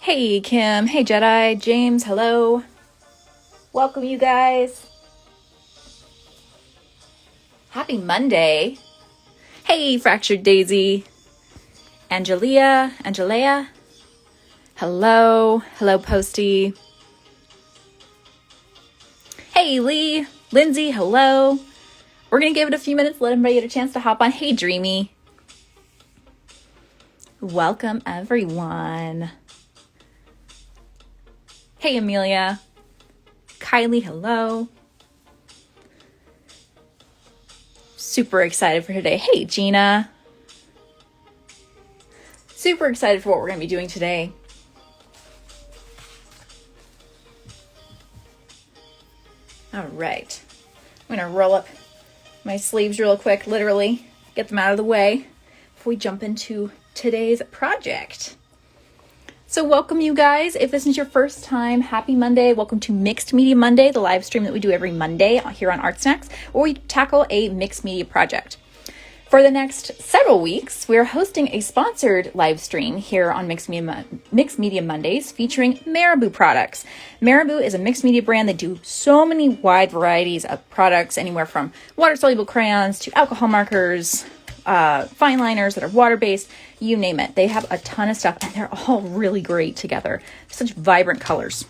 Hey Kim, hey Jedi, James, hello. Welcome you guys. Happy Monday. Hey Fractured Daisy. Angelia. Hello Posty. Hey Lee, Lindsay, hello. We're gonna give it a few minutes, let everybody get a chance to hop on. Hey Dreamy. Welcome everyone. Hey Amelia. Kylie, hello. Super excited for today. Hey Gina. Super excited for what we're going to be doing today. All right. I'm going to roll up my sleeves real quick, literally, get them out of the way before we jump into today's project. So welcome you guys. If this is your first time, happy Monday. Welcome to Mixed Media Monday, the live stream that we do every Monday here on ArtSnacks, where we tackle a mixed media project. For the next several weeks, we're hosting a sponsored live stream here on Mixed Media Mondays featuring Marabu products. Marabu is a mixed media brand that do so many wide varieties of products, anywhere from water-soluble crayons to alcohol markers, fine liners that are water-based, you name it. They have a ton of stuff and they're all really great together. Such vibrant colors.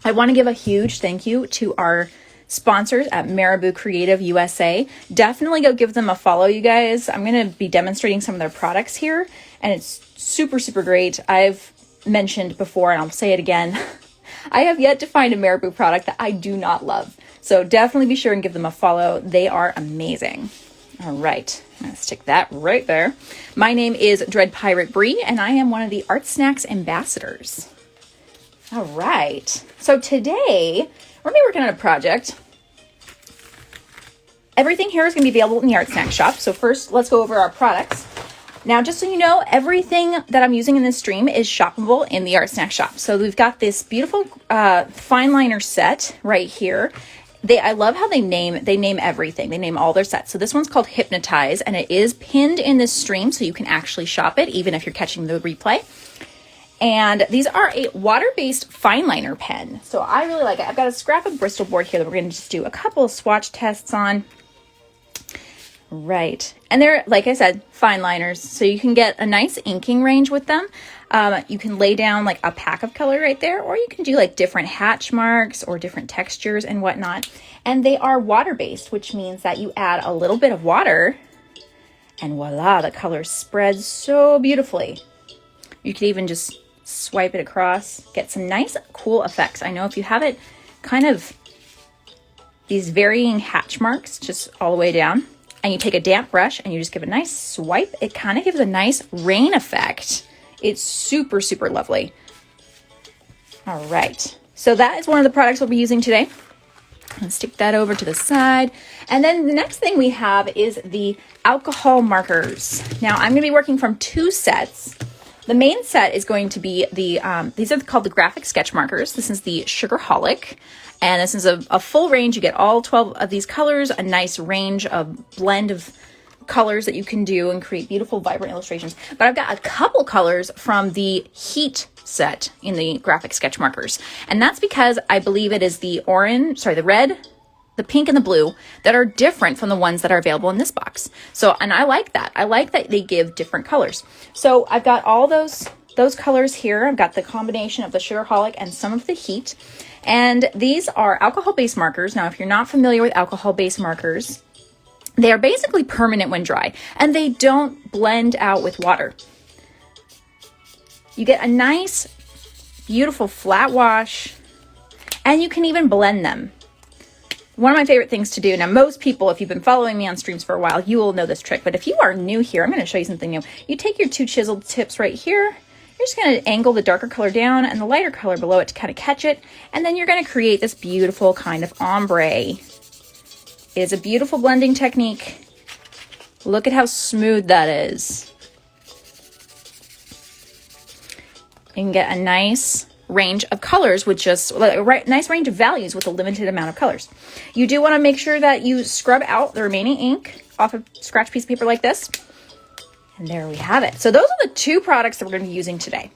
I want to give a huge thank you to our sponsors at Marabu Creative USA. Definitely go give them a follow, you guys. I'm going to be demonstrating some of their products here and it's super, super great. I've mentioned before and I'll say it again. I have yet to find a Marabu product that I do not love. So definitely be sure and give them a follow. They are amazing. All right, I'm gonna stick that right there. My name is Dread Pirate Bree, and I am one of the ArtSnacks ambassadors. All right, so today we're gonna be working on a project. Everything here is gonna be available in the ArtSnacks shop. So first, let's go over our products. Now, just so you know, everything that I'm using in this stream is shoppable in the ArtSnacks shop. So we've got this beautiful fine liner set right here. I love how they name everything. They name all their sets. So this one's called Hypnotize, and it is pinned in this stream, so you can actually shop it, even if you're catching the replay. And these are a water-based fine liner pen. So I really like it. I've got a scrap of Bristol board here that we're going to just do a couple of swatch tests on. Right. And they're, like I said, fine liners. So you can get a nice inking range with them. You can lay down like a pack of color right there, or you can do like different hatch marks or different textures and whatnot. And they are water-based, which means that you add a little bit of water and voila, the color spreads so beautifully. You could even just swipe it across, get some nice, cool effects. I know if you have it kind of these varying hatch marks just all the way down, and you take a damp brush and you just give a nice swipe, it kind of gives a nice rain effect. It's super, super lovely. All right. So that is one of the products we'll be using today. Let's stick that over to the side. And then the next thing we have is the alcohol markers. Now I'm going to be working from two sets. The main set is going to be these are called the graphic sketch markers. This is the Sugarholic. And this is a full range. You get all 12 of these colors, a nice range of blend of colors that you can do and create beautiful, vibrant illustrations. But I've got a couple colors from the Heat set in the graphic sketch markers. And that's because I believe it is the red, the pink, and the blue that are different from the ones that are available in this box. So, and I like that. I like that they give different colors. So I've got all those colors here. I've got the combination of the Sugarholic and some of the Heat. And these are alcohol-based markers. Now, if you're not familiar with alcohol-based markers, they are basically permanent when dry, and they don't blend out with water. You get a nice, beautiful flat wash, and you can even blend them. One of my favorite things to do, now most people, if you've been following me on streams for a while, you will know this trick, but if you are new here, I'm going to show you something new. You take your two chiseled tips right here, you're just going to angle the darker color down and the lighter color below it to kind of catch it, and then you're going to create this beautiful kind of ombre. It is a beautiful blending technique. Look at how smooth that is. You can get a nice range of colors with just a nice range of values with a limited amount of colors. You do want to make sure that you scrub out the remaining ink off a scratch piece of paper like this. And there we have it. So those are the two products that we're going to be using today.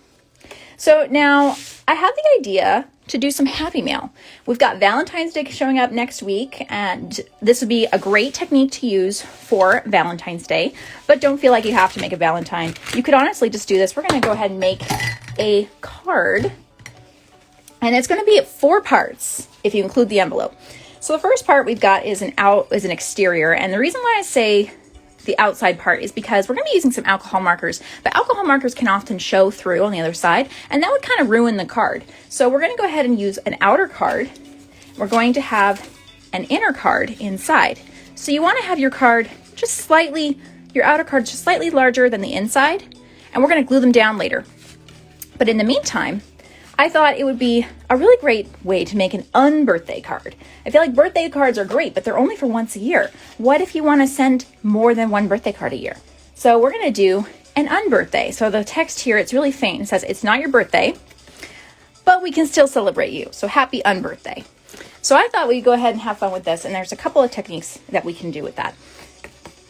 So now I have the idea to do some happy mail. We've got Valentine's Day showing up next week, and this would be a great technique to use for Valentine's Day, but don't feel like you have to make a Valentine. You could honestly just do this. We're going to go ahead and make a card, and it's going to be 4 parts if you include the envelope. So the first part we've got is an exterior, and the reason why I say the outside part is because we're going to be using some alcohol markers, but alcohol markers can often show through on the other side, and that would kind of ruin the card. So we're going to go ahead and use an outer card. We're going to have an inner card inside. So you want to have your card just slightly, your outer card just slightly larger than the inside, and we're going to glue them down later. But in the meantime, I thought it would be a really great way to make an unbirthday card. I feel like birthday cards are great, but they're only for once a year. What if you want to send more than one birthday card a year? So we're going to do an unbirthday. So the text here, it's really faint. It says, it's not your birthday, but we can still celebrate you. So happy unbirthday. So I thought we'd go ahead and have fun with this. And there's a couple of techniques that we can do with that.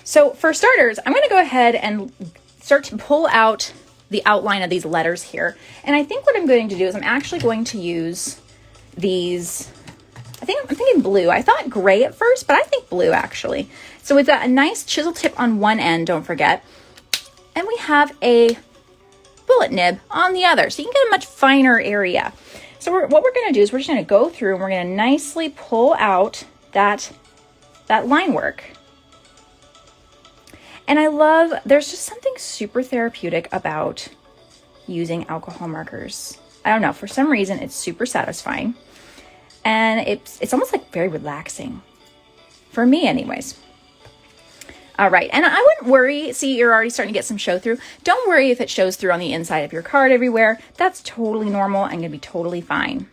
So for starters, I'm going to go ahead and start to pull out the outline of these letters here. And I think what I'm going to do is I'm actually going to use these, I'm thinking blue. I thought gray at first, but I think blue actually. So we've got a nice chisel tip on one end, don't forget. And we have a bullet nib on the other. So you can get a much finer area. So what we're going to do is we're just going to go through and we're going to nicely pull out that line work. And I love, there's just something super therapeutic about using alcohol markers. I don't know, for some reason it's super satisfying. And it's almost like very relaxing. For me anyways. All right, and I wouldn't worry, see you're already starting to get some show through. Don't worry if it shows through on the inside of your card everywhere. That's totally normal and gonna be totally fine.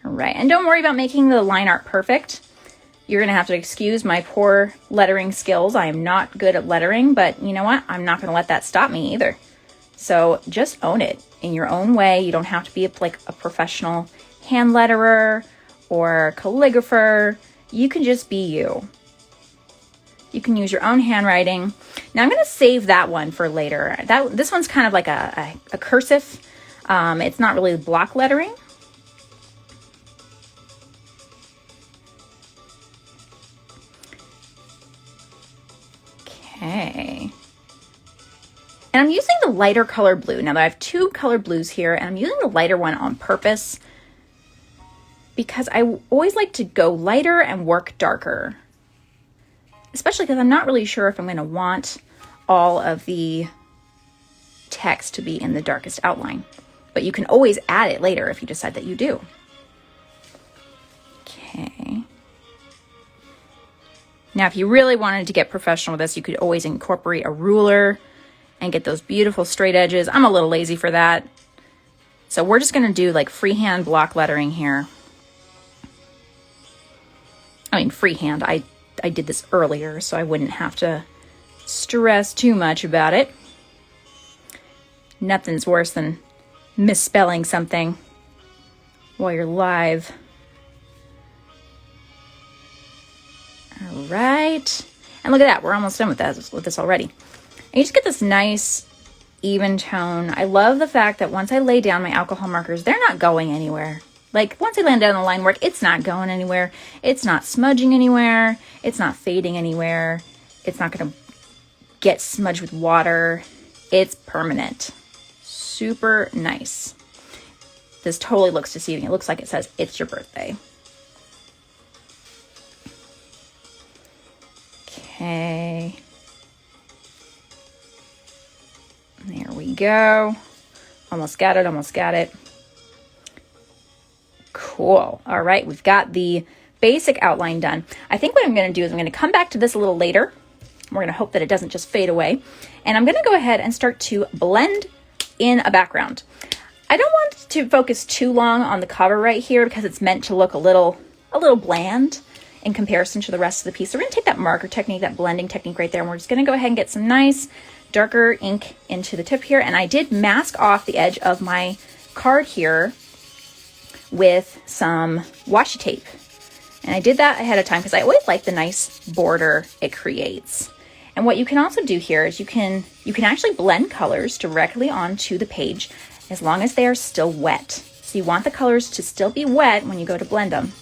All right, and don't worry about making the line art perfect. You're going to have to excuse my poor lettering skills. I am not good at lettering, but you know what? I'm not going to let that stop me either. So just own it in your own way. You don't have to be like a professional hand letterer or calligrapher. You can just be you. You can use your own handwriting. Now I'm going to save that one for later. This one's kind of like a cursive. It's not really block lettering. Okay. And I'm using the lighter color blue. Now I have 2 color blues here, and I'm using the lighter one on purpose because I always like to go lighter and work darker. Especially because I'm not really sure if I'm going to want all of the text to be in the darkest outline. But you can always add it later if you decide that you do. Okay. Now, if you really wanted to get professional with this, you could always incorporate a ruler and get those beautiful straight edges. I'm a little lazy for that. So we're just going to do like freehand block lettering here. I mean, freehand. I did this earlier, so I wouldn't have to stress too much about it. Nothing's worse than misspelling something while you're live. All right, and look at that, we're almost done with this already. And you just get this nice even tone. I love the fact that once I lay down my alcohol markers, they're not going anywhere. Like once I land down the line work, it's not going anywhere. It's not smudging anywhere. It's not fading anywhere. It's not gonna get smudged with water. It's permanent. Super nice. This totally looks deceiving. It looks like it says, it's your birthday. Okay. There we go. Almost got it, almost got it. Cool. All right, we've got the basic outline done. I think what I'm going to do is I'm going to come back to this a little later. We're going to hope that it doesn't just fade away. And I'm going to go ahead and start to blend in a background. I don't want to focus too long on the cover right here because it's meant to look a little bland in comparison to the rest of the piece. So we're going to take that marker technique, that blending technique right there, and we're just going to go ahead and get some nice darker ink into the tip here. And I did mask off the edge of my card here with some washi tape. And I did that ahead of time because I always like the nice border it creates. And what you can also do here is you can actually blend colors directly onto the page as long as they are still wet. So you want the colors to still be wet when you go to blend them.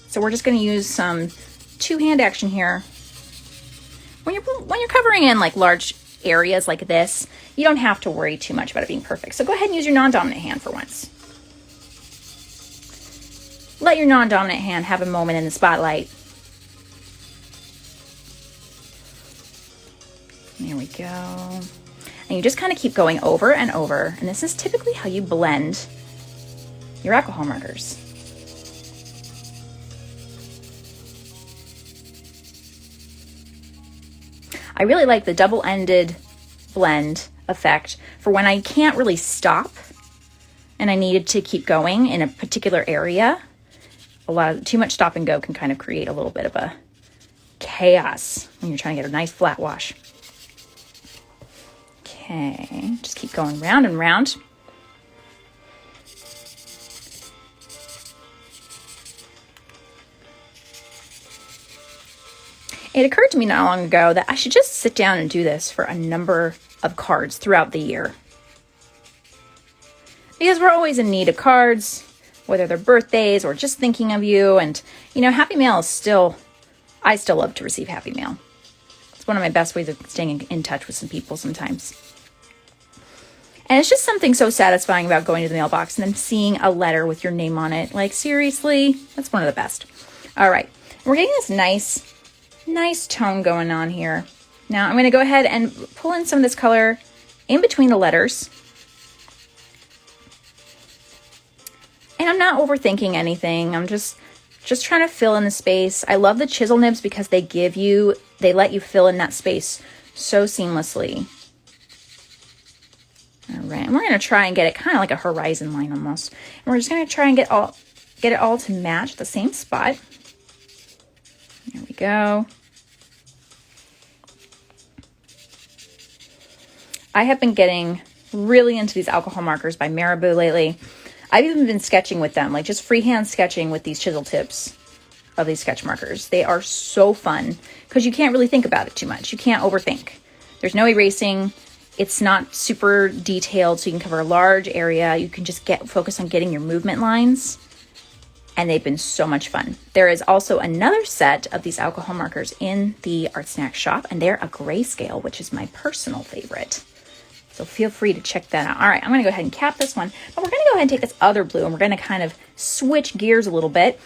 So we're just going to use some two-hand action here. When you're covering in like large areas like this, you don't have to worry too much about it being perfect. So go ahead and use your non-dominant hand for once. Let your non-dominant hand have a moment in the spotlight. There we go. And you just kind of keep going over and over. And this is typically how you blend your alcohol markers. I really like the double-ended blend effect for when I can't really stop and I needed to keep going in a particular area. Too much stop and go can kind of create a little bit of a chaos when you're trying to get a nice flat wash. Okay, just keep going round and round. It occurred to me not long ago that I should just sit down and do this for a number of cards throughout the year. Because we're always in need of cards, whether they're birthdays or just thinking of you. And, you know, Happy Mail I still love to receive Happy Mail. It's one of my best ways of staying in touch with some people sometimes. And it's just something so satisfying about going to the mailbox and then seeing a letter with your name on it. Like, seriously, that's one of the best. All right, we're getting this nice tone going on here. Now I'm going to go ahead and pull in some of this color in between the letters. And I'm not overthinking anything. I'm just trying to fill in the space. I love the chisel nibs because they let you fill in that space so seamlessly. All right, and we're going to try and get it kind of like a horizon line almost. And we're just going to try and get it all to match the same spot. There we go. I have been getting really into these alcohol markers by Marabu lately. I've even been sketching with them, like just freehand sketching with these chisel tips of these sketch markers. They are so fun because you can't really think about it too much. You can't overthink. There's no erasing. It's not super detailed, so you can cover a large area. You can just focus on getting your movement lines. And they've been so much fun. There is also another set of these alcohol markers in the ArtSnacks shop, and they're a grayscale, which is my personal favorite. So feel free to check that out. All right, I'm going to go ahead and cap this one, but we're going to go ahead and take this other blue, and we're going to kind of switch gears a little bit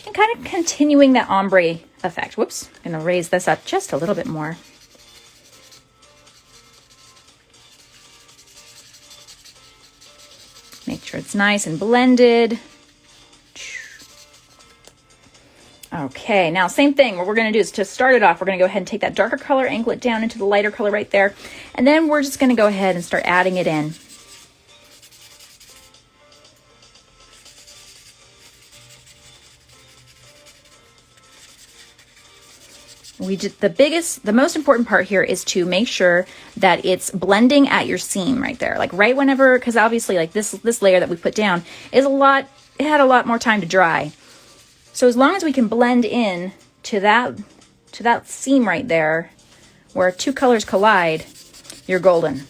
and kind of continuing that ombre effect. Whoops, I'm going to raise this up just a little bit more. Make sure it's nice and blended. Okay, now same thing. What we're going to do is to start it off, we're going to go ahead and take that darker color, angle it down into the lighter color right there. And then we're just going to go ahead and start adding it in. The most important part here is to make sure that it's blending at your seam right there. Like right whenever, because obviously like this layer that we put down is it had a lot more time to dry. So as long as we can blend in to that seam right there where two colors collide, you're golden.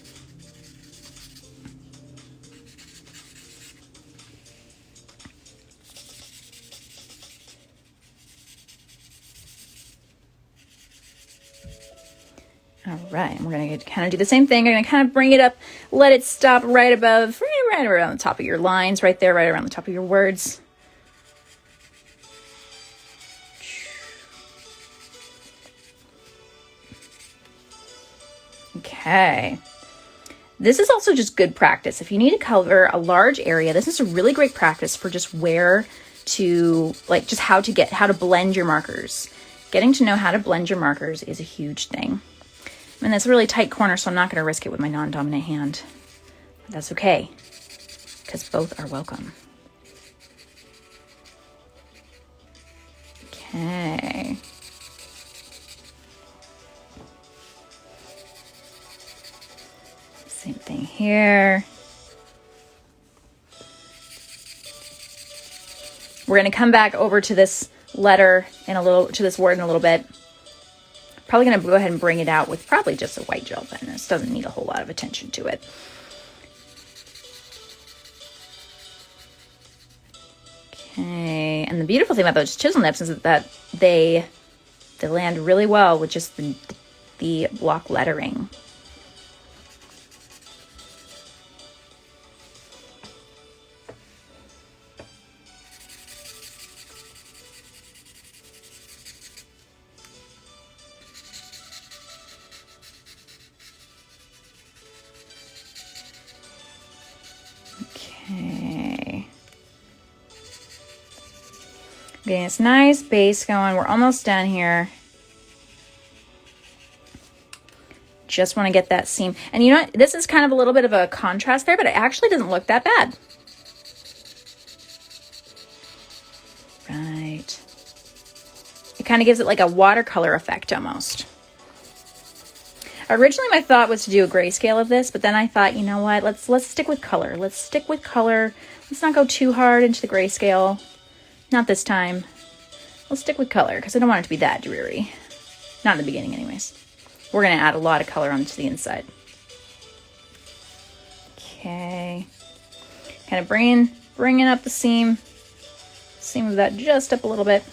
All right, we're going to kind of do the same thing. I'm going to kind of bring it up, let it stop right around the top of your lines, right there, right around the top of your words. Okay. This is also just good practice. If you need to cover a large area, this is a really great practice for just where to, like, just how to blend your markers. Getting to know how to blend your markers is a huge thing. I mean, that's a really tight corner, so I'm not going to risk it with my non-dominant hand. But that's okay, because both are welcome. Okay. Same thing here. We're going to come back over to this letter to this word in a little bit. Probably going to go ahead and bring it out with probably just a white gel pen. This doesn't need a whole lot of attention to it. Okay, and the beautiful thing about those chisel nips is that they land really well with just the block lettering. Okay. Getting this nice base going. We're almost done here. Just want to get that seam. And you know what? This is kind of a little bit of a contrast there, but it actually doesn't look that bad. Right. It kind of gives it like a watercolor effect almost. Originally, my thought was to do a grayscale of this, but then I thought, you know what? Let's stick with color. Let's stick with color. Let's not go too hard into the grayscale. Not this time. We'll stick with color because I don't want it to be that dreary. Not in the beginning anyways. We're going to add a lot of color onto the inside. Okay. Kind of bringing up the seam of that just up a little bit.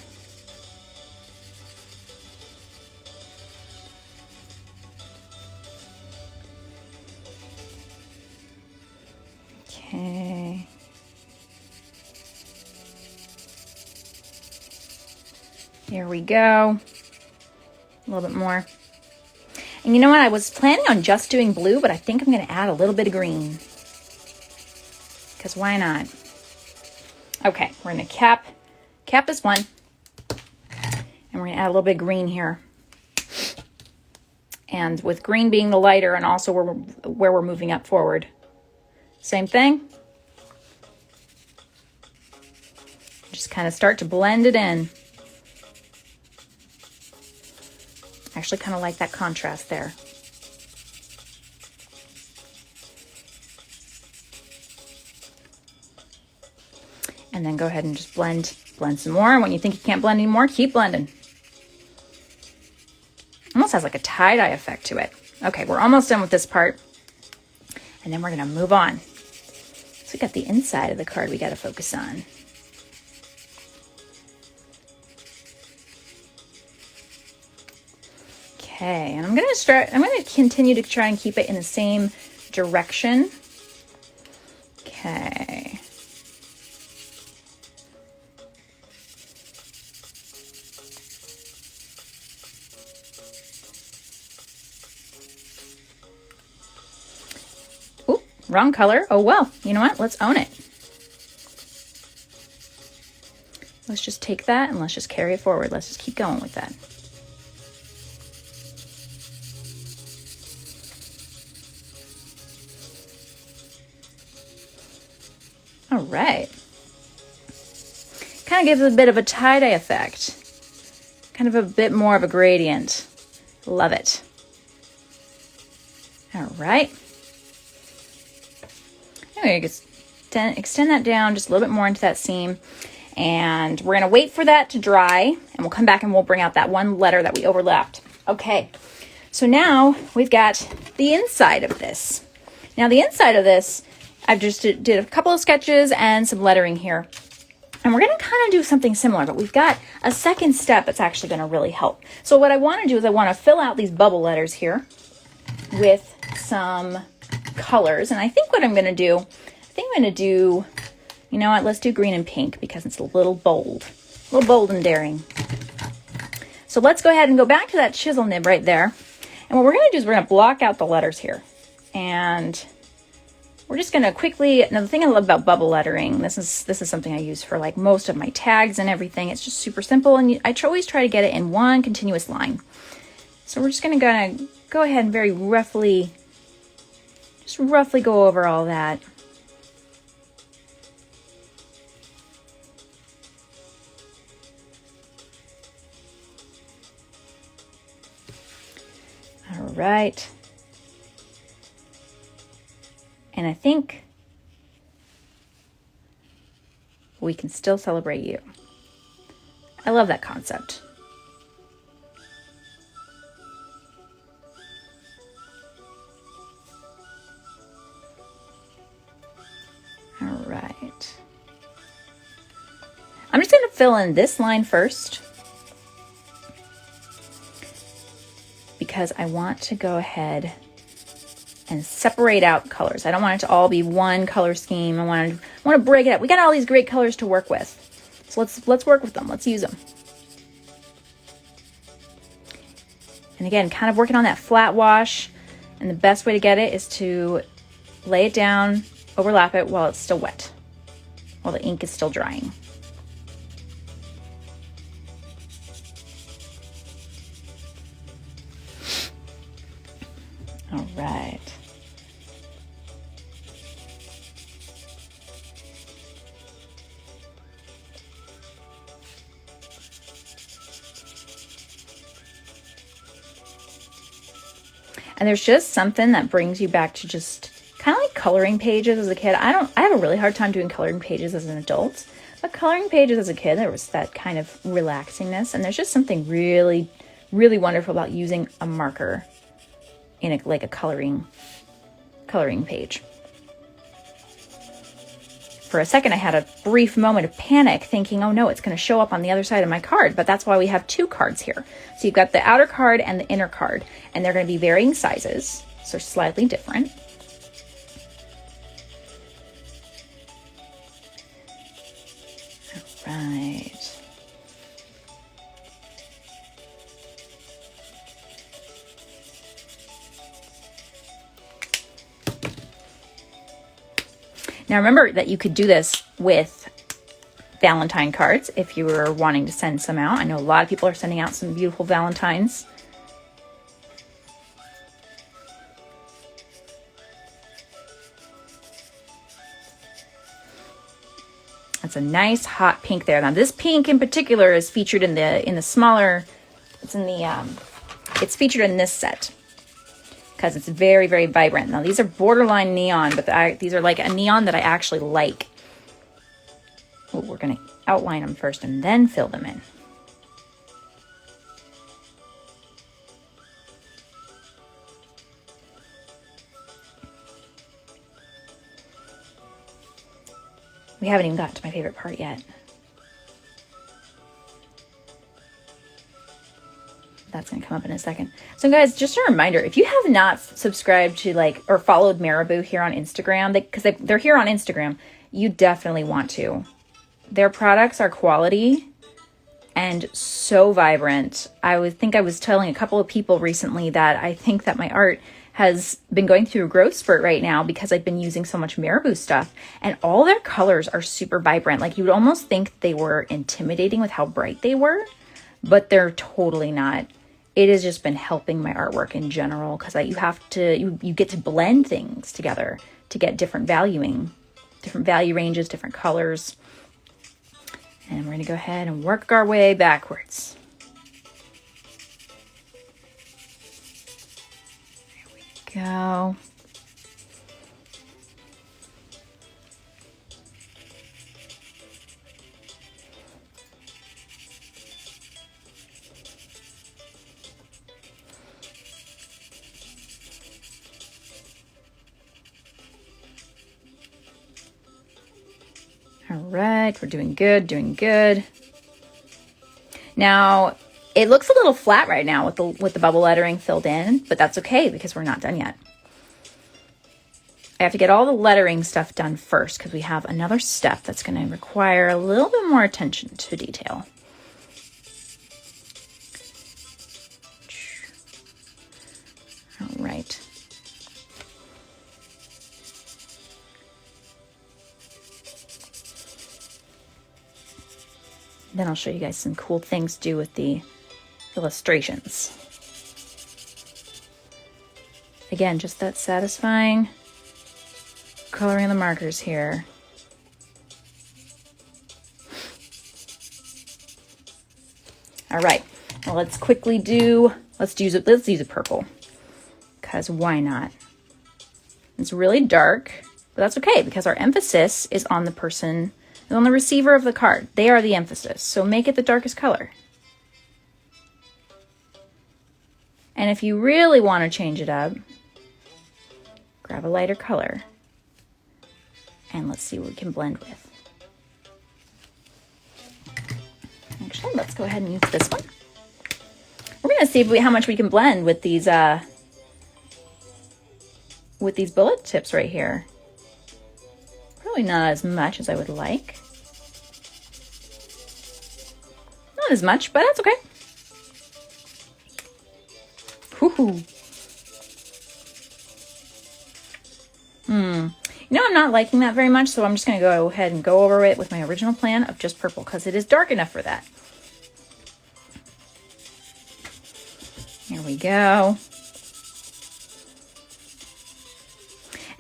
Okay. There we go. A little bit more. And you know what? I was planning on just doing blue, but I think I'm going to add a little bit of green. Because why not? Okay, we're going to cap this one. And we're going to add a little bit of green here. And with green being the lighter and also where we're moving up forward. Same thing. Just kind of start to blend it in. Actually kind of like that contrast there. And then go ahead and just blend some more. And when you think you can't blend anymore, keep blending. Almost has like a tie-dye effect to it. Okay, we're almost done with this part. And then we're going to move on. So we got the inside of the card we got to focus on. Okay, and I'm going to continue to try and keep it in the same direction. Okay. Ooh, wrong color. Oh well, you know what? Let's own it. Let's just take that and let's just carry it forward. Let's just keep going with that. All right. Kind of gives it a bit of a tie-dye effect. Kind of a bit more of a gradient. Love it. All right. Anyway, just extend that down just a little bit more into that seam. And we're going to wait for that to dry. And we'll come back and we'll bring out that one letter that we overlapped. Okay. So now we've got the inside of this. Now the inside of this, I've just did a couple of sketches and some lettering here. And we're going to kind of do something similar, but we've got a second step that's actually going to really help. So what I want to do is I want to fill out these bubble letters here with some colors. And I think what I'm going to do, you know what, let's do green and pink because it's a little bold and daring. So let's go ahead and go back to that chisel nib right there. And what we're going to do is we're going to block out the letters here. And we're just going to quickly, now the thing I love about bubble lettering, this is something I use for like most of my tags and everything. It's just super simple and I always try to get it in one continuous line. So we're just going to go ahead and very roughly go over all that. All right. And I think we can still celebrate you. I love that concept. right. I'm just going to fill in this line first because I want to go ahead and separate out colors. I don't want it to all be one color scheme. I want to break it up. We got all these great colors to work with. So let's work with them. Let's use them. And again, kind of working on that flat wash. And the best way to get it is to lay it down, overlap it while it's still wet, while the ink is still drying. All right. And there's just something that brings you back to just kind of like coloring pages as a kid. I have a really hard time doing coloring pages as an adult, but coloring pages as a kid, there was that kind of relaxingness. And there's just something really, really wonderful about using a marker in a coloring page. For a second, I had a brief moment of panic thinking, oh no, it's going to show up on the other side of my card. But that's why we have two cards here. So you've got the outer card and the inner card, and they're going to be varying sizes, so slightly different. All right. Now remember that you could do this with Valentine cards if you were wanting to send some out. I know a lot of people are sending out some beautiful Valentines. That's a nice hot pink there. Now this pink in particular is featured in the smaller. It's featured in this set because it's very, very vibrant. Now these are borderline neon, but these are like a neon that I actually like. Ooh, we're gonna outline them first and then fill them in. We haven't even gotten to my favorite part yet. That's going to come up in a second. So guys, just a reminder, if you have not subscribed to or followed Marabu here on Instagram, because they're here on Instagram, you definitely want to. Their products are quality and so vibrant. I think I was telling a couple of people recently that I think that my art has been going through a growth spurt right now because I've been using so much Marabu stuff, and all their colors are super vibrant. Like you would almost think they were intimidating with how bright they were, but they're totally not. It has just been helping my artwork in general because you get to blend things together to get different value ranges, different colors. And we're going to go ahead and work our way backwards. Go. All right, we're doing good, doing good. Now, it looks a little flat right now with the bubble lettering filled in, but that's okay because we're not done yet. I have to get all the lettering stuff done first because we have another step that's going to require a little bit more attention to detail. All right. Then I'll show you guys some cool things to do with the illustrations. Again, just that satisfying coloring the markers here. All right, well, let's use a purple, because why not? It's really dark, but that's okay because our emphasis is on the person, on the receiver of the card. They are the emphasis, so make it the darkest color. And if you really want to change it up, grab a lighter color. And let's see what we can blend with. Actually, let's go ahead and use this one. We're going to see how much we can blend with these bullet tips right here. Probably not as much as I would like. Not as much, but that's okay. Whoo-hoo. You know, I'm not liking that very much, so I'm just going to go ahead and go over it with my original plan of just purple, because it is dark enough for that. Here we go.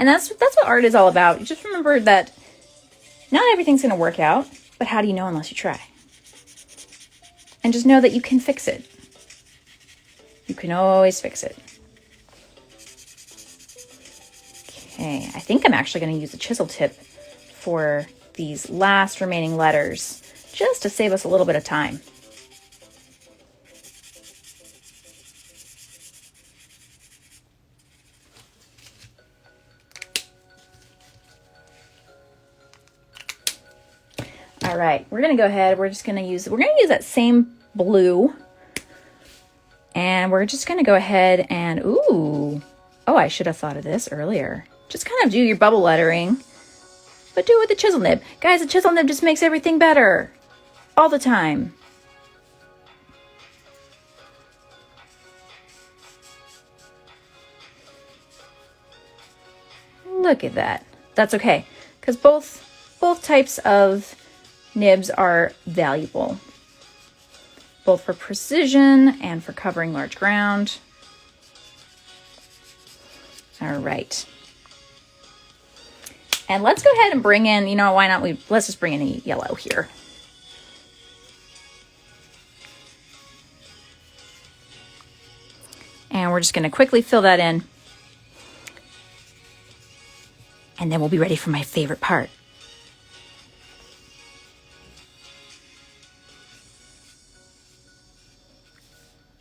And that's what art is all about. You just remember that not everything's going to work out, but how do you know unless you try? And just know that you can fix it. You can always fix it. Okay, I think I'm actually going to use a chisel tip for these last remaining letters, just to save us a little bit of time. All right, we're going to go ahead. We're going to use that same blue. And we're just going to go ahead and, oh, I should have thought of this earlier. Just kind of do your bubble lettering, but do it with the chisel nib. Guys, the chisel nib just makes everything better all the time. Look at that. That's okay, because both types of nibs are valuable, both for precision and for covering large ground. All right. And let's go ahead and bring in, you know, why not? Let's just bring in a yellow here. And we're just going to quickly fill that in. And then we'll be ready for my favorite part.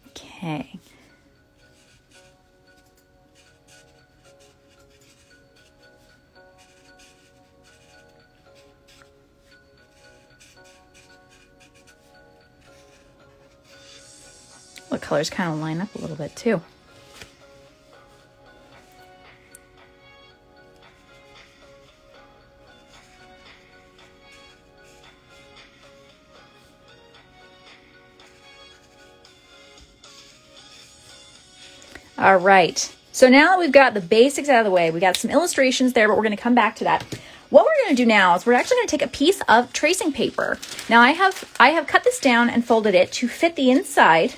Okay. The colors kind of line up a little bit too. All right, so now that we've got the basics out of the way, we got some illustrations there, but we're going to come back to that. What we're going to do now is we're actually going to take a piece of tracing paper. Now I have cut this down and folded it to fit the inside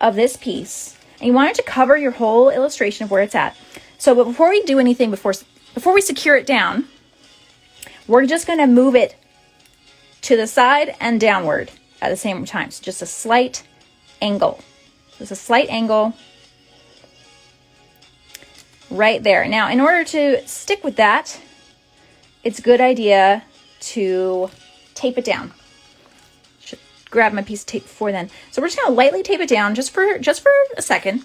of this piece, and you want it to cover your whole illustration of where it's at. So, but before we do anything, before we secure it down, we're just going to move it to the side and downward at the same time. So just a slight angle. Just a slight angle right there. Now, in order to stick with that, it's a good idea to tape it down. Should grab my piece of tape before then. So we're just going to lightly tape it down just for a second.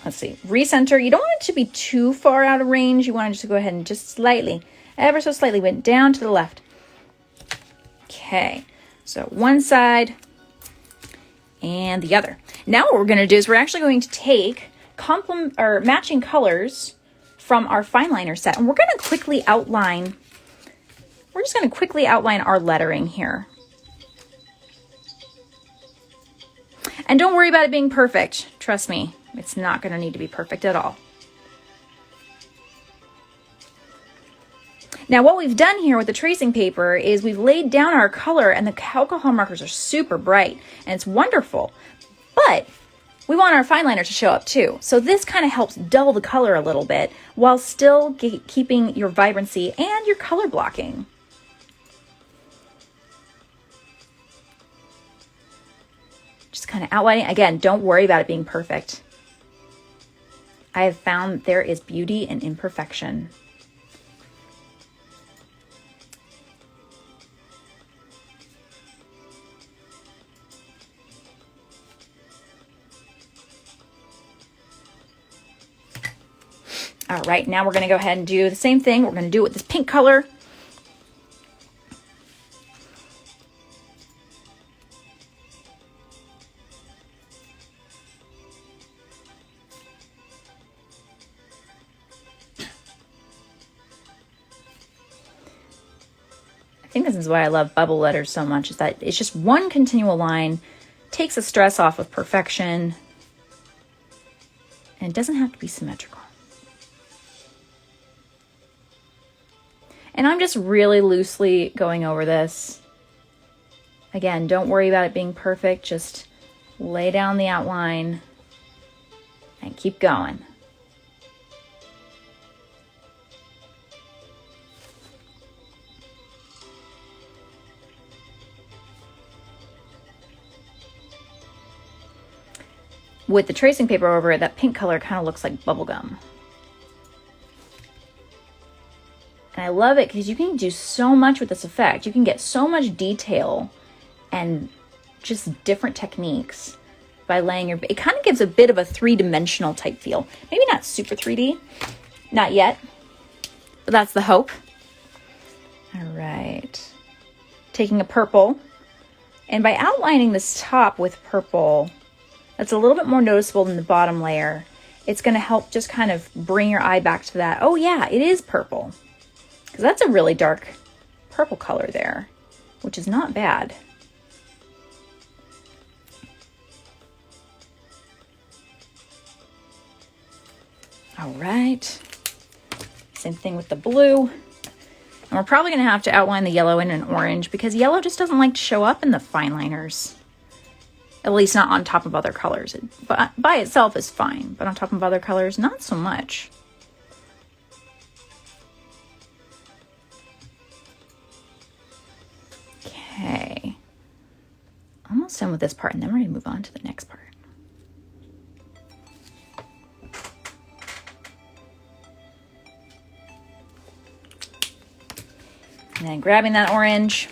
Let's see. Recenter. You don't want it to be too far out of range. You want it just to go ahead and just slightly, ever so slightly, went down to the left. Okay. So one side and the other. Now what we're going to do is we're actually going to take matching colors from our fine liner set, and we're going to quickly outline. We're just going to quickly outline our lettering here. And don't worry about it being perfect. Trust me, it's not going to need to be perfect at all. Now what we've done here with the tracing paper is we've laid down our color, and the alcohol markers are super bright and it's wonderful. But we want our fine liner to show up too. So this kind of helps dull the color a little bit while still keeping your vibrancy and your color blocking. Just kind of outlining. Again, don't worry about it being perfect. I have found there is beauty in imperfection. All right, now we're going to go ahead and do the same thing. We're going to do it with this pink color. I think this is why I love bubble letters so much, is that it's just one continual line, takes the stress off of perfection, and it doesn't have to be symmetrical. And I'm just really loosely going over this. Again, don't worry about it being perfect. Just lay down the outline and keep going. With the tracing paper over it, that pink color kind of looks like bubble gum. And I love it because you can do so much with this effect. You can get so much detail and just different techniques by laying your... It kind of gives a bit of a three-dimensional type feel. Maybe not super 3D, not yet, but that's the hope. All right. Taking a purple, and by outlining this top with purple, that's a little bit more noticeable than the bottom layer. It's going to help just kind of bring your eye back to that. Oh yeah, it is purple. Because that's a really dark purple color there, which is not bad. All right. Same thing with the blue. And we're probably going to have to outline the yellow and an orange because yellow just doesn't like to show up in the fine liners. At least not on top of other colors. But by itself is fine, but on top of other colors, not so much. Okay. Almost done with this part, and then we're going to move on to the next part. And then grabbing that orange.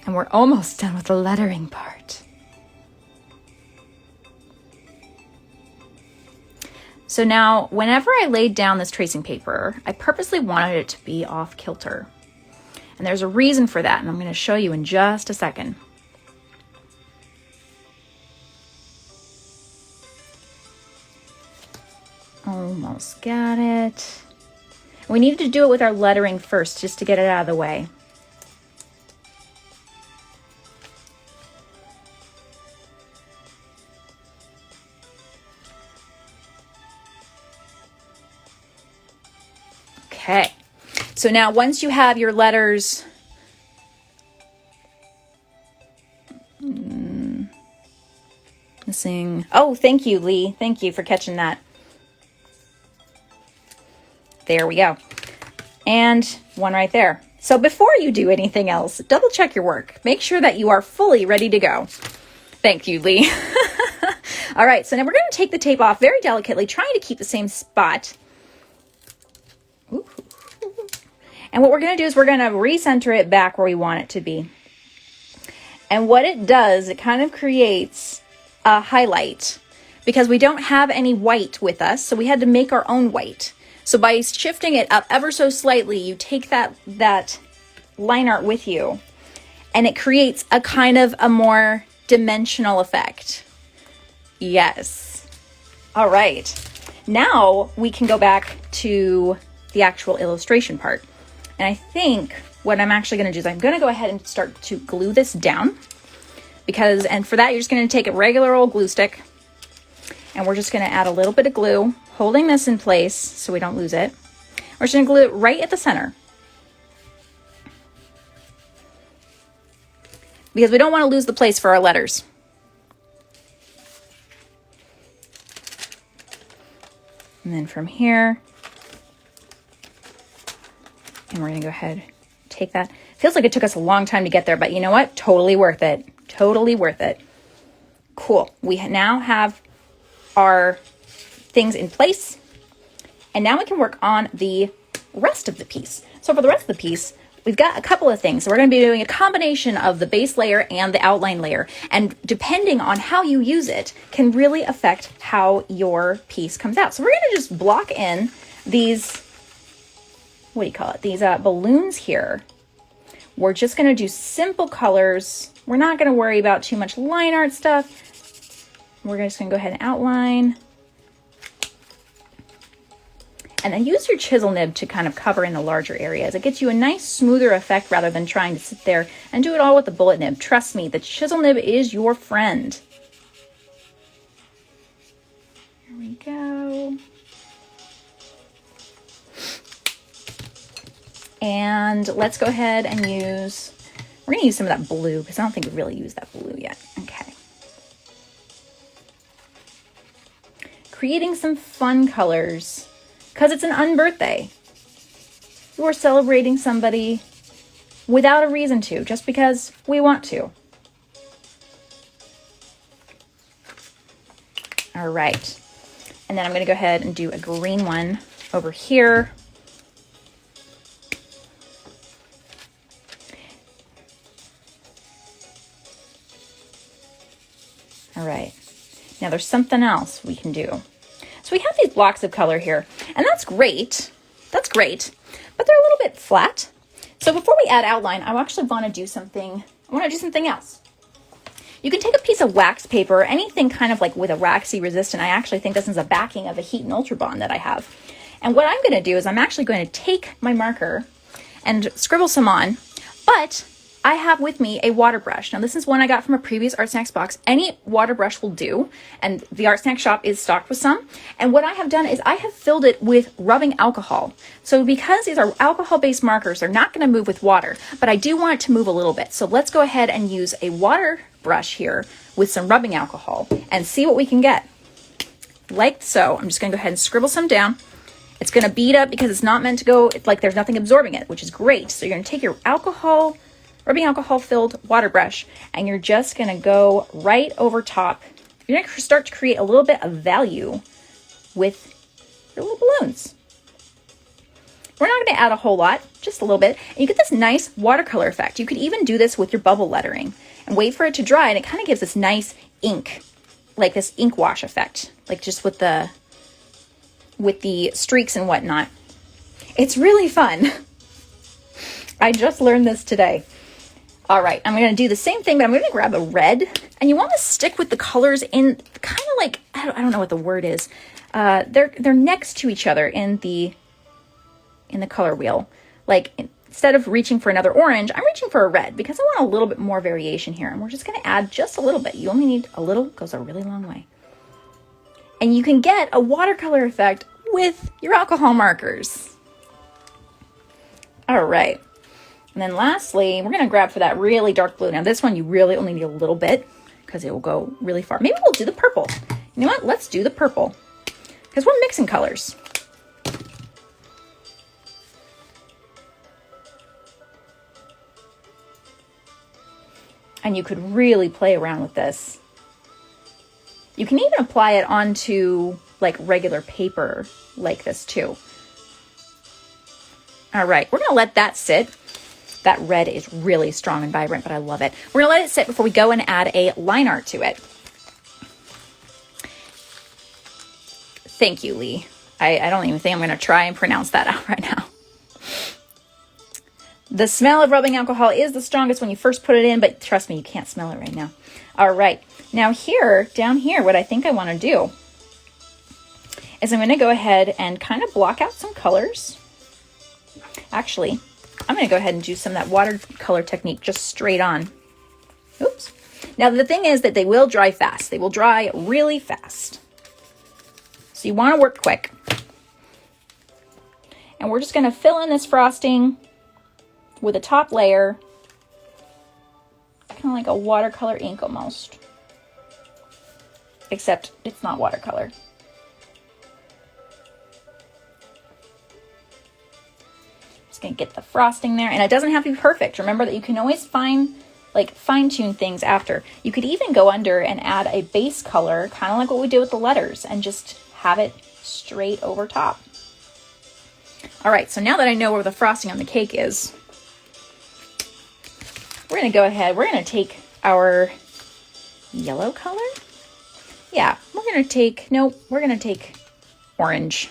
And we're almost done with the lettering part. So now, whenever I laid down this tracing paper, I purposely wanted it to be off kilter. And there's a reason for that, and I'm going to show you in just a second. Almost got it. We needed to do it with our lettering first, just to get it out of the way. Okay, so now once you have your letters missing. Oh, thank you, Lee. Thank you for catching that. There we go. And one right there. So before you do anything else, double check your work. Make sure that you are fully ready to go. Thank you, Lee. All right, so now we're going to take the tape off very delicately, trying to keep the same spot. Ooh. And what we're going to do is we're going to recenter it back where we want it to be. And what it does, it kind of creates a highlight because we don't have any white with us, so we had to make our own white. So by shifting it up ever so slightly, you take that line art with you, and it creates a kind of a more dimensional effect. Yes. All right. Now we can go back to the actual illustration part. And I think what I'm actually going to do is I'm going to go ahead and start to glue this down and for that, you're just going to take a regular old glue stick and we're just going to add a little bit of glue, holding this in place so we don't lose it. We're just going to glue it right at the center because we don't want to lose the place for our letters. And then from here, and we're going to go ahead, take that. Feels like it took us a long time to get there, but you know what? Totally worth it. Totally worth it. Cool. We now have our things in place, and now we can work on the rest of the piece. So for the rest of the piece, we've got a couple of things. So we're going to be doing a combination of the base layer and the outline layer. And depending on how you use it can really affect how your piece comes out. So we're going to just block in these, what do you call it? These balloons here. We're just going to do simple colors. We're not going to worry about too much line art stuff. We're just going to go ahead and outline. And then use your chisel nib to kind of cover in the larger areas. It gets you a nice smoother effect rather than trying to sit there and do it all with the bullet nib. Trust me, the chisel nib is your friend. Here we go. And let's go ahead and we're going to use some of that blue because I don't think we really used that blue yet. Okay. Creating some fun colors because it's an unbirthday. We're celebrating somebody without a reason to, just because we want to. All right. And then I'm going to go ahead and do a green one over here. All right, now there's something else we can do. So we have these blocks of color here, and that's great, but they're a little bit flat. So before we add outline, I actually want to do something else. You can take a piece of wax paper, or anything kind of like with a waxy resistant. I actually think this is a backing of a Heat and Ultra Bond that I have. And what I'm going to do is I'm actually going to take my marker and scribble some on, but I have with me a water brush. Now this is one I got from a previous ArtSnacks box. Any water brush will do, and the ArtSnacks shop is stocked with some. And what I have done is I have filled it with rubbing alcohol. So because these are alcohol-based markers, they're not going to move with water, but I do want it to move a little bit. So let's go ahead and use a water brush here with some rubbing alcohol and see what we can get. Like so. I'm just going to go ahead and scribble some down. It's going to bead up because it's not meant to go, it's like there's nothing absorbing it, which is great. So you're going to take your rubbing alcohol filled water brush, and you're just going to go right over top. You're going to start to create a little bit of value with your little balloons. We're not going to add a whole lot, just a little bit. And you get this nice watercolor effect. You could even do this with your bubble lettering and wait for it to dry, and it kind of gives this nice ink, like this ink wash effect, like just with the streaks and whatnot. It's really fun. I just learned this today. All right, I'm going to do the same thing, but I'm going to grab a red, and you want to stick with the colors in kind of like, I don't know what the word is. They're next to each other in the color wheel. Like instead of reaching for another orange, I'm reaching for a red because I want a little bit more variation here, and we're just going to add just a little bit. You only need a little, goes a really long way. And you can get a watercolor effect with your alcohol markers. All right. And then lastly, we're going to grab for that really dark blue. Now this one you really only need a little bit because it will go really far. Maybe we'll do the purple. You know what? Let's do the purple because we're mixing colors. And you could really play around with this. You can even apply it onto like regular paper like this too. All right, we're going to let that sit. That red is really strong and vibrant, but I love it. We're going to let it sit before we go and add a line art to it. Thank you, Lee. I don't even think I'm going to try and pronounce that out right now. The smell of rubbing alcohol is the strongest when you first put it in, but trust me, you can't smell it right now. All right. Now here, down here, what I think I want to do is I'm going to go ahead and kind of block out some colors. Actually, I'm going to go ahead and do some of that watercolor technique just straight on. Oops. Now the thing is that they will dry fast. They will dry really fast. So you want to work quick. And we're just going to fill in this frosting with a top layer, kind of like a watercolor ink almost, except it's not watercolor. Just gonna get the frosting there, and it doesn't have to be perfect. Remember that you can always fine-tune things after. You could even go under and add a base color, kind of like what we did with the letters, and just have it straight over top. All right, so now that I know where the frosting on the cake is, we're gonna go ahead, we're gonna take our yellow color. Yeah, we're gonna take orange.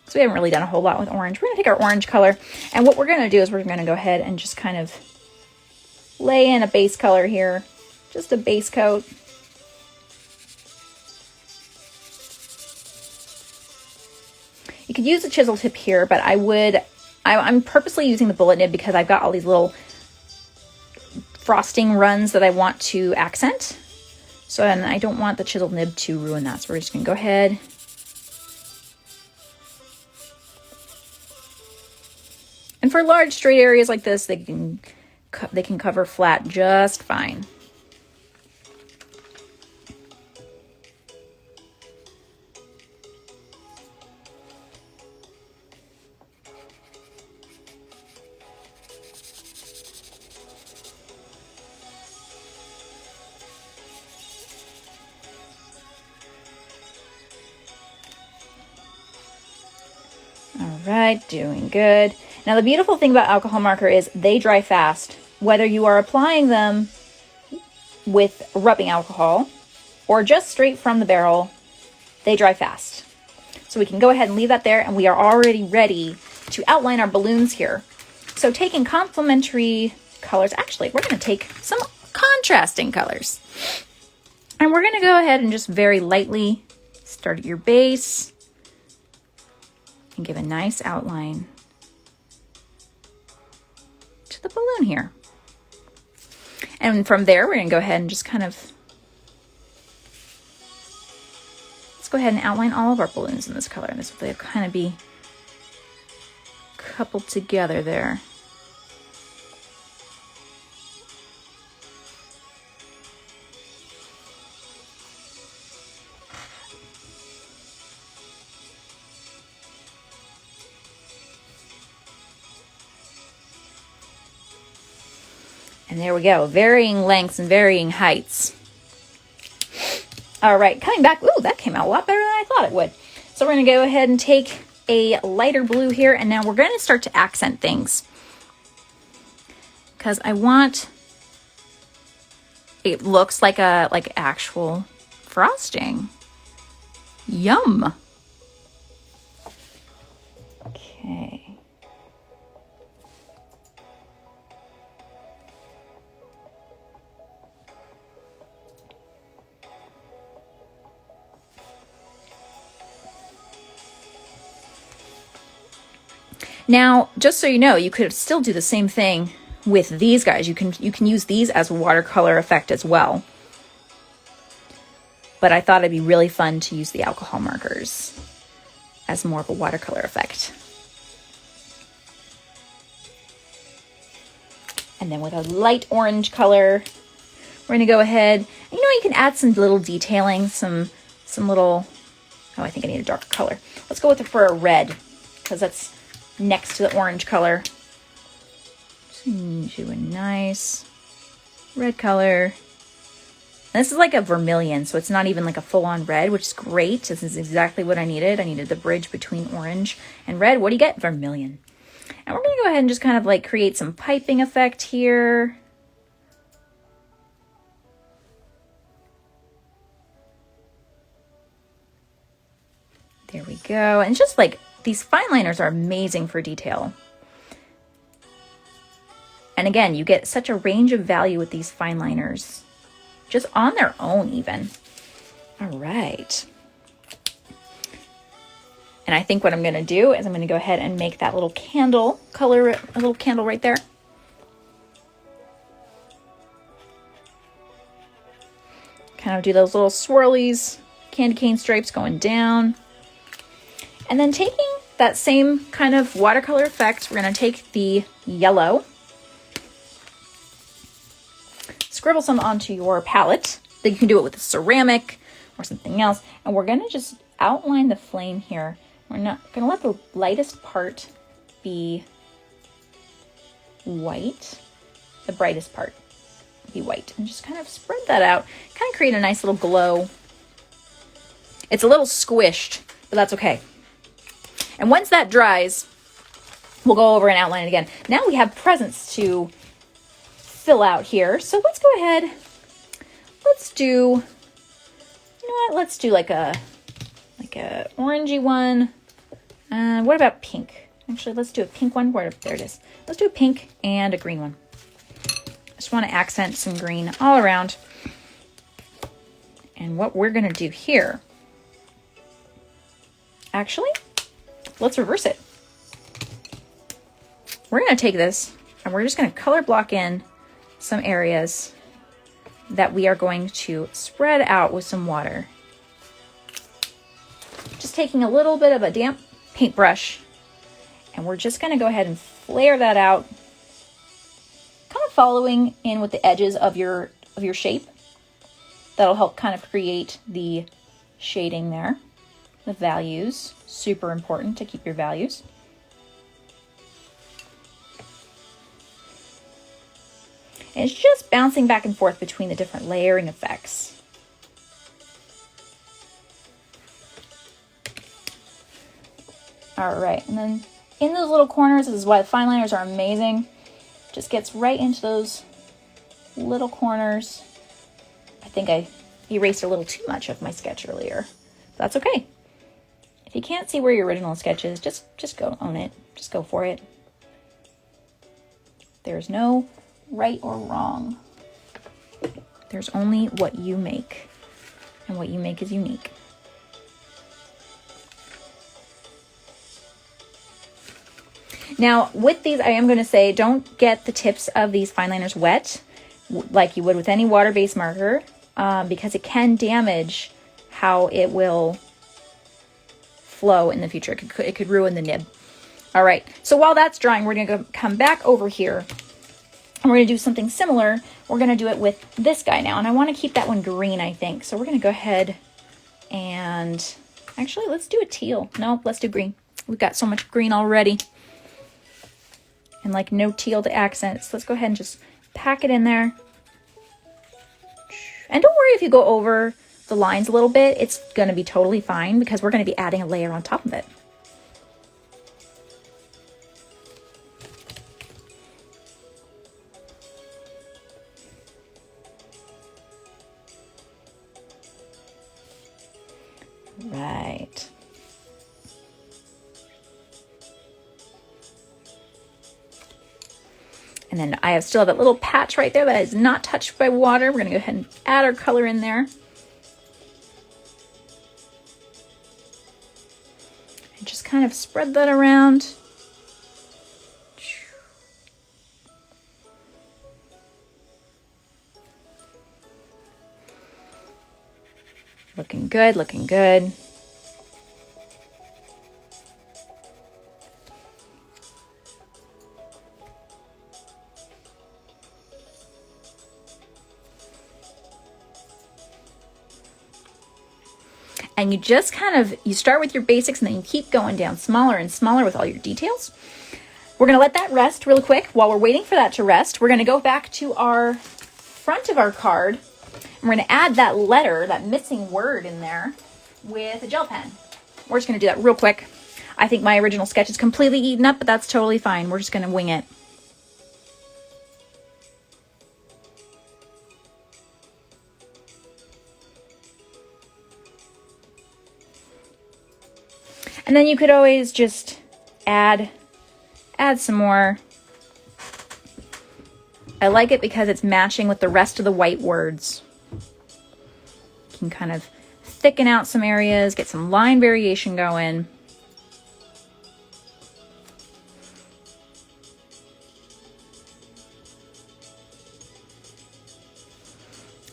So we haven't really done a whole lot with orange. We're gonna take our orange color, and what we're gonna do is we're gonna go ahead and just kind of lay in a base color here, just a base coat. You could use a chisel tip here, but I'm purposely using the bullet nib because I've got all these little frosting runs that I want to accent. So, and I don't want the chisel nib to ruin that. So we're just gonna go ahead. And for large straight areas like this, they can cover flat just fine. All right, doing good. Now the beautiful thing about alcohol marker is they dry fast. Whether you are applying them with rubbing alcohol or just straight from the barrel, they dry fast. So we can go ahead and leave that there, and we are already ready to outline our balloons here. So taking complementary colors, actually we're going to take some contrasting colors. And we're going to go ahead and just very lightly start at your base and give a nice outline to the balloon here. And from there, we're going to go ahead and just kind of, let's go ahead and outline all of our balloons in this color. And this will kind of be coupled together there. And there we go, varying lengths and varying heights. All right, coming back, ooh, that came out a lot better than I thought it would. So we're gonna go ahead and take a lighter blue here, and now we're gonna start to accent things. Because I want, it looks like actual frosting. Yum. Okay. Now, just so you know, you could still do the same thing with these guys. You can use these as a watercolor effect as well. But I thought it'd be really fun to use the alcohol markers as more of a watercolor effect. And then with a light orange color, we're gonna go ahead, you can add some little detailing, some little, oh, I think I need a darker color. Let's go with it for a red, because that's next to the orange color. Just do a nice red color. And this is like a vermilion, so it's not even like a full-on red, which is great. This is exactly what I needed. I needed the bridge between orange and red. What do you get? Vermilion. And we're gonna go ahead and just kind of like create some piping effect here. There we go. And just like, these fine liners are amazing for detail. And again, you get such a range of value with these fine liners, just on their own even. All right. And I think what I'm gonna do is I'm gonna go ahead and make that little candle color, a little candle right there. Kind of do those little swirlies, candy cane stripes going down. And then taking that same kind of watercolor effect, we're gonna take the yellow, scribble some onto your palette. Then you can do it with a ceramic or something else. And we're gonna just outline the flame here. We're not gonna let the lightest part be white, the brightest part be white, and just kind of spread that out, kind of create a nice little glow. It's a little squished, but that's okay. And once that dries, We'll go over and outline it again. Now we have presents to fill out here. So let's go ahead. Let's do, you know what? Let's do like a orangey one. What about pink? Actually, let's do a pink one. There it is. Let's do a pink and a green one. I just want to accent some green all around. And what we're going to do here, actually, let's reverse it. We're going to take this and we're just going to color block in some areas that we are going to spread out with some water. Just taking a little bit of a damp paintbrush, and we're just going to go ahead and flare that out, kind of following in with the edges of your shape. That'll help kind of create the shading there. The values, super important to keep your values. And it's just bouncing back and forth between the different layering effects. All right, and then in those little corners, this is why the fine liners are amazing. Just gets right into those little corners. I think I erased a little too much of my sketch earlier. That's okay. If you can't see where your original sketch is, just go own it. Just go for it. There's no right or wrong. There's only what you make, and what you make is unique. Now, with these, I am going to say, don't get the tips of these fine liners wet like you would with any water-based marker, because it can damage how it will flow in the future. It could ruin the nib. All right, so while that's drying, we're going to come back over here. And we're going to do something similar. We're going to do it with this guy now. And I want to keep that one green, I think. So we're going to go ahead and actually, let's do a teal. No, let's do green. We've got so much green already. And like no teal to accent. So let's go ahead and just pack it in there. And don't worry if you go over the lines a little bit. It's going to be totally fine because we're going to be adding a layer on top of it. Right. And then I still have that little patch right there that is not touched by water. We're going to go ahead and add our color in there. And just kind of spread that around. Looking good, looking good. And you just you start with your basics and then you keep going down smaller and smaller with all your details. We're gonna let that rest really quick. While we're waiting for that to rest, we're gonna go back to our front of our card. And we're gonna add that letter, that missing word in there with a gel pen. We're just gonna do that real quick. I think my original sketch is completely eaten up, but that's totally fine. We're just gonna wing it. And then you could always just add some more. I like it because it's matching with the rest of the white words. You can kind of thicken out some areas, get some line variation going.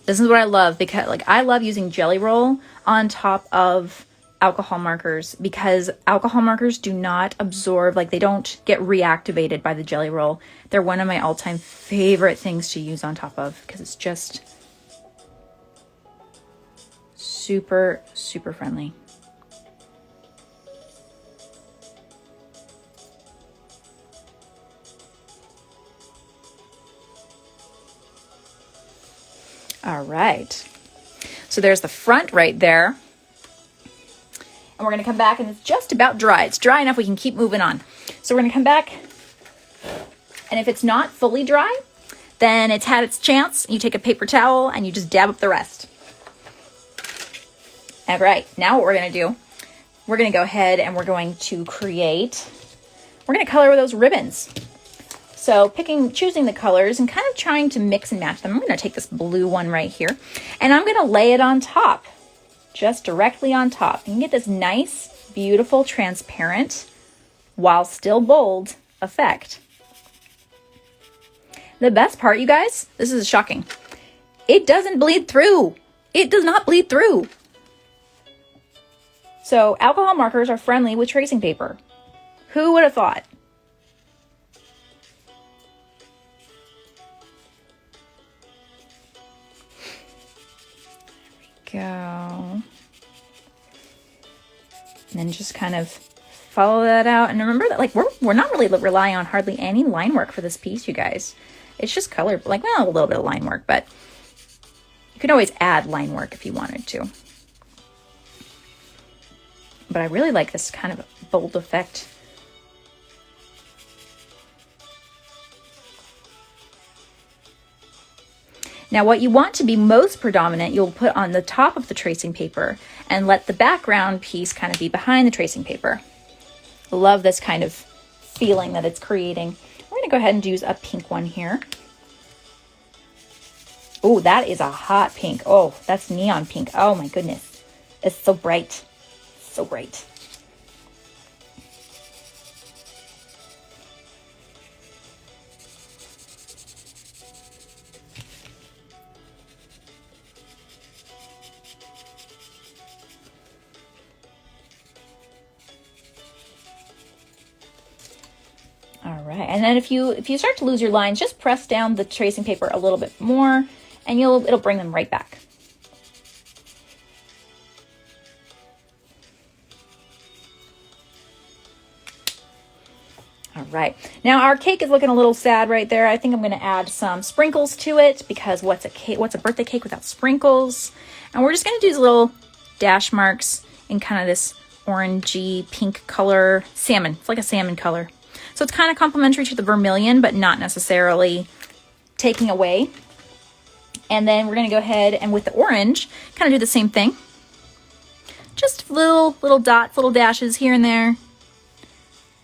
This is what I love, because I love using Jelly Roll on top of alcohol markers, because alcohol markers do not absorb, they don't get reactivated by the Jelly Roll. They're one of my all-time favorite things to use on top of, because it's just super, super friendly. All right. So there's the front right there. And we're going to come back and it's just about dry. It's dry enough we can keep moving on. So we're going to come back, and if it's not fully dry, then it's had its chance. You take a paper towel and you just dab up the rest. All right, now what we're going to do, we're going to go ahead and we're going to color with those ribbons. So choosing the colors and kind of trying to mix and match them. I'm going to take this blue one right here, and I'm going to lay it on top, just directly on top. You can get this nice, beautiful, transparent, while still bold effect. The best part, you guys, this is shocking. It doesn't bleed through. It does not bleed through. So alcohol markers are friendly with tracing paper. Who would have thought? There we go. And then just kind of follow that out. And remember that, like, we're not really relying on hardly any line work for this piece, you guys. It's just color, like, well, a little bit of line work, but you could always add line work if you wanted to. But I really like this kind of bold effect. Now, what you want to be most predominant, you'll put on the top of the tracing paper and let the background piece kind of be behind the tracing paper. Love this kind of feeling that it's creating. We're going to go ahead and use a pink one here. Oh, that is a hot pink. Oh, that's neon pink. Oh my goodness. It's so bright. So bright. All right, and then if you start to lose your lines, just press down the tracing paper a little bit more, and it'll bring them right back. All right, now our cake is looking a little sad right there. I think I'm going to add some sprinkles to it, because what's a birthday cake without sprinkles? And we're just going to do these little dash marks in kind of this orangey pink color, salmon. It's like a salmon color. So it's kind of complementary to the vermilion, but not necessarily taking away. And then we're going to go ahead and with the orange, kind of do the same thing. Just little dots, little dashes here and there.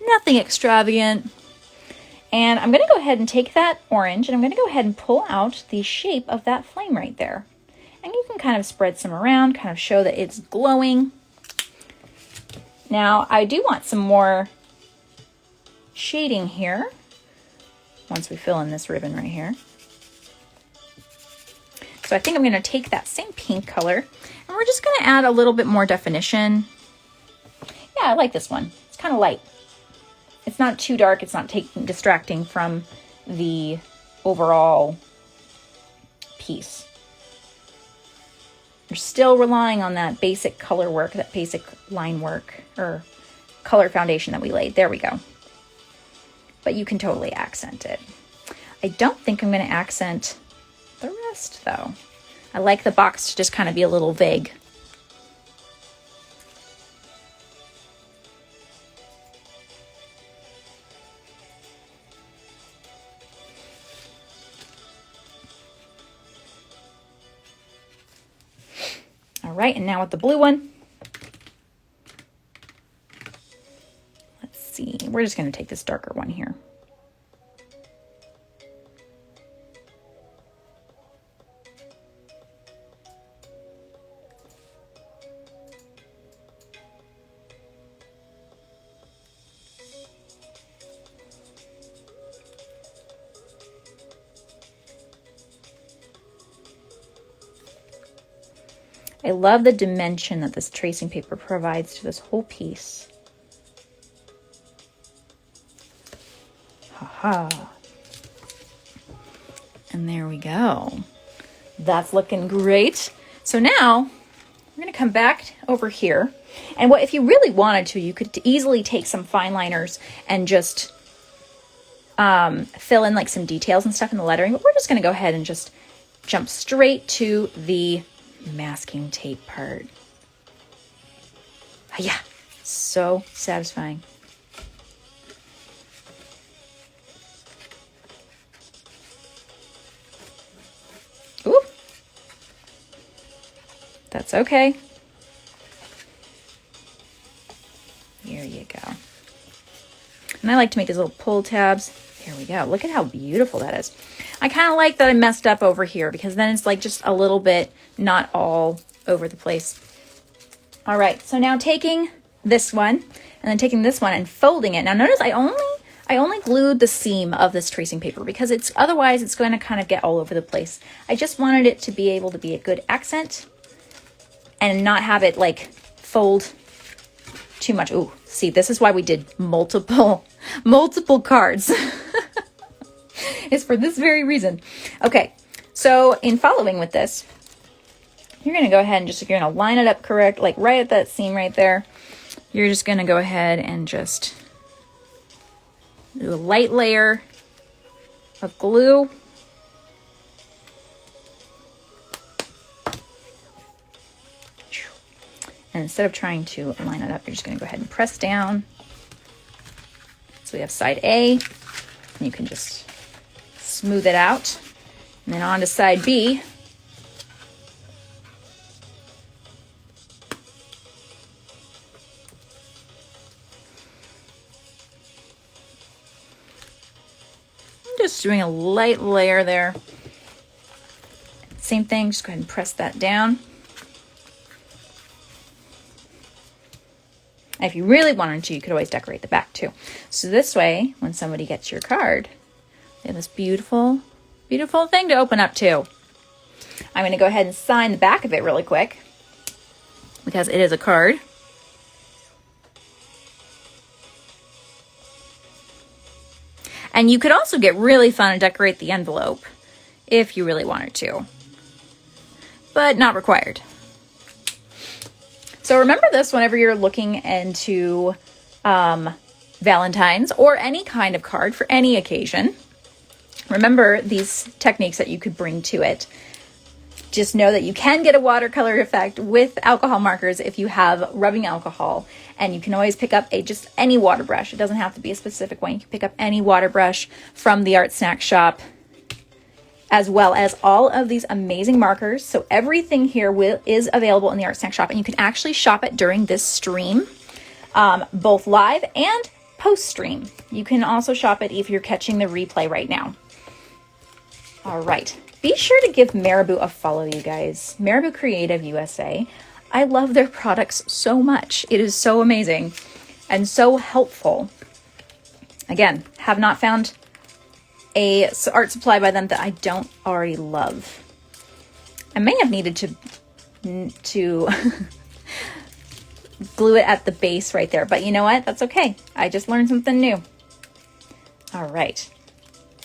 Nothing extravagant. And I'm going to go ahead and take that orange, and I'm going to go ahead and pull out the shape of that flame right there. And you can kind of spread some around, kind of show that it's glowing. Now, I do want some more shading here once we fill in this ribbon right here. So I think I'm going to take that same pink color, and we're just going to add a little bit more definition. Yeah, I like this one. It's kind of light. It's not too dark. It's not distracting from the overall piece. You're still relying on that basic color work, that basic line work or color foundation that we laid. There we go. But you can totally accent it. I don't think I'm going to accent the rest, though. I like the box to just kind of be a little vague. All right, and now with the blue one, let's see. We're just going to take this darker one here. I love the dimension that this tracing paper provides to this whole piece. Haha. And there we go. That's looking great. So now we're going to come back over here. And if you really wanted to, you could easily take some fine liners and just fill in like some details and stuff in the lettering. But we're just going to go ahead and just jump straight to the masking tape part. Yeah, so satisfying. That's okay. Here you go. And I like to make these little pull tabs. Here we go. Look at how beautiful that is. I kind of like that I messed up over here because then it's like just a little bit, not all over the place. All right, so now taking this one and then taking this one and folding it. Now notice I only glued the seam of this tracing paper because otherwise it's going to kind of get all over the place. I just wanted it to be able to be a good accent and not have it like fold too much. Ooh, see, this is why we did multiple cards. It's for this very reason. Okay, so in following with this, you're going to go ahead and you're going to line it up correct, like right at that seam right there. You're just going to go ahead and just do a light layer of glue. And instead of trying to line it up, you're just going to go ahead and press down. So we have side A, and you can just smooth it out. And then on to side B. Just doing a light layer there. Same thing, just go ahead and press that down. And if you really wanted to, you could always decorate the back too. So this way, when somebody gets your card, they have this beautiful, beautiful thing to open up to. I'm going to go ahead and sign the back of it really quick because it is a card. And you could also get really fun and decorate the envelope if you really wanted to, but not required. So remember this whenever you're looking into Valentine's or any kind of card for any occasion. Remember these techniques that you could bring to it. Just know that you can get a watercolor effect with alcohol markers if you have rubbing alcohol. And you can always pick up just any water brush. It doesn't have to be a specific one. You can pick up any water brush from the ArtSnacks shop, as well as all of these amazing markers. So everything here is available in the ArtSnacks shop, and you can actually shop it during this stream, both live and post-stream. You can also shop it if you're catching the replay right now. All right. Be sure to give Marabu a follow, you guys. Marabu Creative USA. I love their products so much. It is so amazing and so helpful. Again, have not found a art supply by them that I don't already love. I may have needed to glue it at the base right there, but you know what? That's okay. I just learned something new. All right.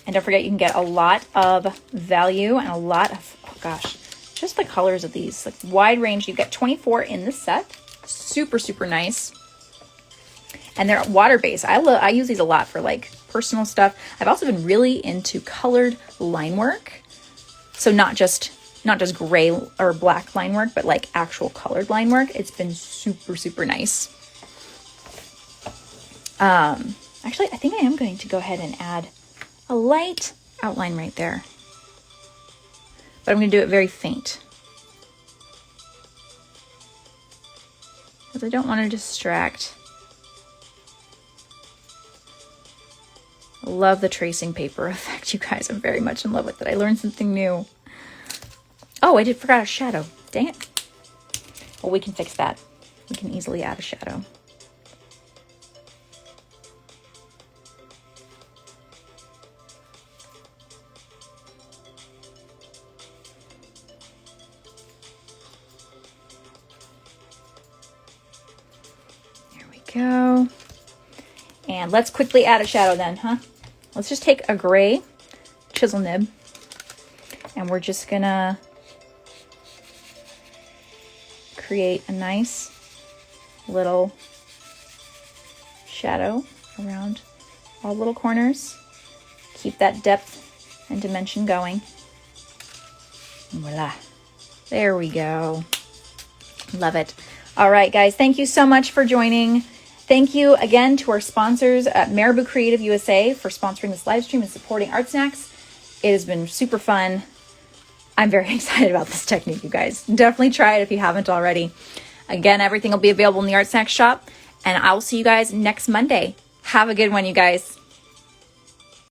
And don't forget, you can get a lot of value and a lot of, oh gosh, just the colors of these, like wide range. You get 24 in this set. Super, super nice. And they're water-based. I use these a lot for like personal stuff. I've also been really into colored line work. So not just gray or black line work, but like actual colored line work. It's been super, super nice. Actually, I think I am going to go ahead and add a light outline right there. But I'm going to do it very faint, because I don't want to distract. I love the tracing paper effect, you guys. I'm very much in love with it. I learned something new. Oh, I forgot a shadow. Dang it. Well, we can fix that. We can easily add a shadow. Go. And let's quickly add a shadow then, huh? Let's just take a gray chisel nib and we're just gonna create a nice little shadow around all little corners. Keep that depth and dimension going. Voila. There we go. Love it. All right, guys, thank you so much for joining. Thank you again to our sponsors at Marabu Creative USA for sponsoring this live stream and supporting ArtSnacks. It has been super fun. I'm very excited about this technique, you guys. Definitely try it if you haven't already. Again, everything will be available in the ArtSnacks shop, and I will see you guys next Monday. Have a good one, you guys.